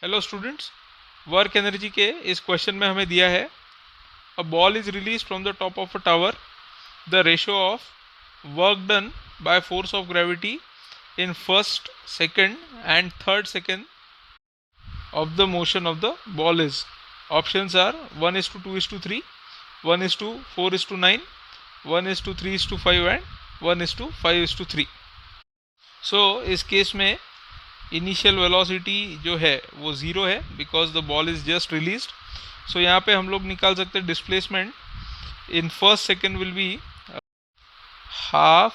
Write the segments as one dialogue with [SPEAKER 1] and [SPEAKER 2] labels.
[SPEAKER 1] Hello students, work energy के इस question में हमें दिया है a ball is release from the top of a tower, the ratio of work done by force of gravity in first second and third second of the motion of the ball is. Options are 1:2:3, 1:4:9, 1:3:5 and 1:5:3. So इस case में initial velocity जो है वो zero है because the ball is just released. So यहाँ पे हम लोग निकाल सकते हैं displacement in first second will be half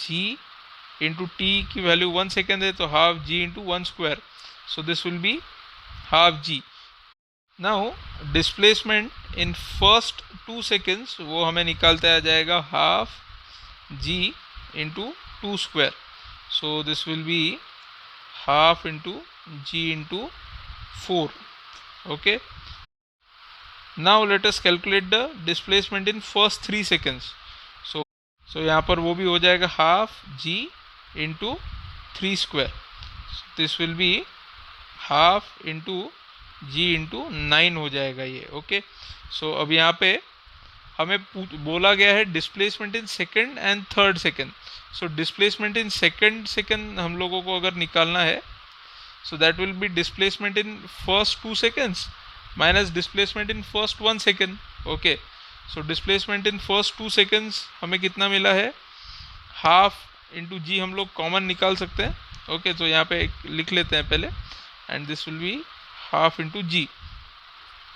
[SPEAKER 1] g into t की वैल्यू 1 सेकेंड है तो half g into 1 square. So this will be half g. Now displacement in first 2 seconds वो हमें निकालते आ जाएगा half g into 2 square. So this will be half into g into 4. Okay, now let us calculate the displacement in first 3 seconds. so यहाँ पर वो भी हो जाएगा half g into 3 square. this will be half into g into 9 हो जाएगा ये. Okay, सो अब यहाँ पे हमें बोला गया है displacement in second and third second. So displacement in second हम लोगों को अगर निकालना है, so that will be displacement in first 2 seconds minus displacement in first 1 second. okay, so displacement in first 2 seconds हमें कितना मिला है, हाफ इंटू जी हम लोग कॉमन निकाल सकते हैं. ओके, तो यहाँ पे लिख लेते हैं पहले and this will be half into G.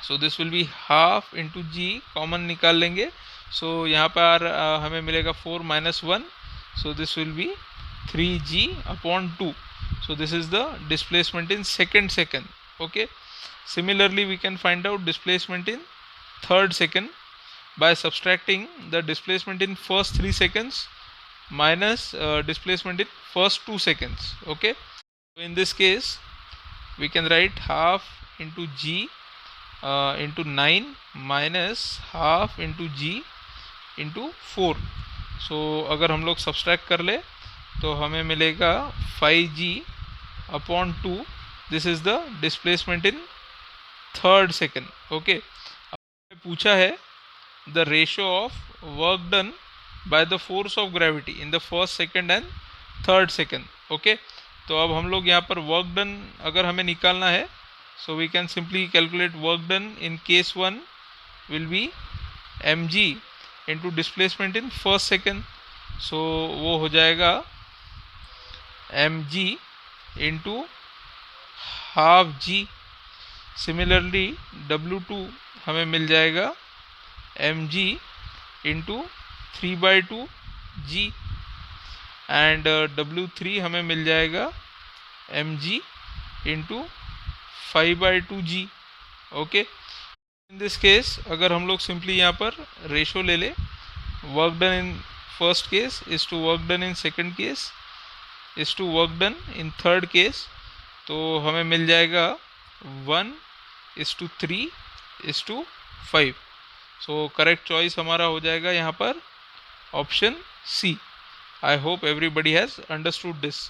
[SPEAKER 1] So this will be half into G common निकाल लेंगे. सो यहाँ पर हमें मिलेगा 4 - 1. सो this will B 3g/2. So this is the displacement in second. Okay, similarly we can find out displacement in third second by subtracting the displacement in first 3 seconds minus displacement in first 2 seconds. Okay, so in this case we can write half into g into 9 minus half into g into 4. so अगर हम लोग subtract कर ले तो हमें मिलेगा 5g/2. This is the displacement in third second. Okay, अब पूछा है the ratio of work done by the force of gravity in the first second and third second. Okay, तो अब हम लोग यहाँ पर वर्क डन अगर हमें निकालना है, so we can simply calculate work done in case 1 will be mg into displacement in first second. So वो हो जाएगा mg into half g. Similarly W2 हमें मिल जाएगा mg into 3/2 g and W3 हमें मिल जाएगा mg into 5/2 g. Okay, in this case अगर हम लोग सिंपली यहाँ पर रेशो ले ले, work done in first case is to work done in second case is to work done in third case, तो हमें मिल जाएगा 1:3:5. सो करेक्ट चॉइस हमारा हो जाएगा यहाँ पर option C. I hope everybody has understood this.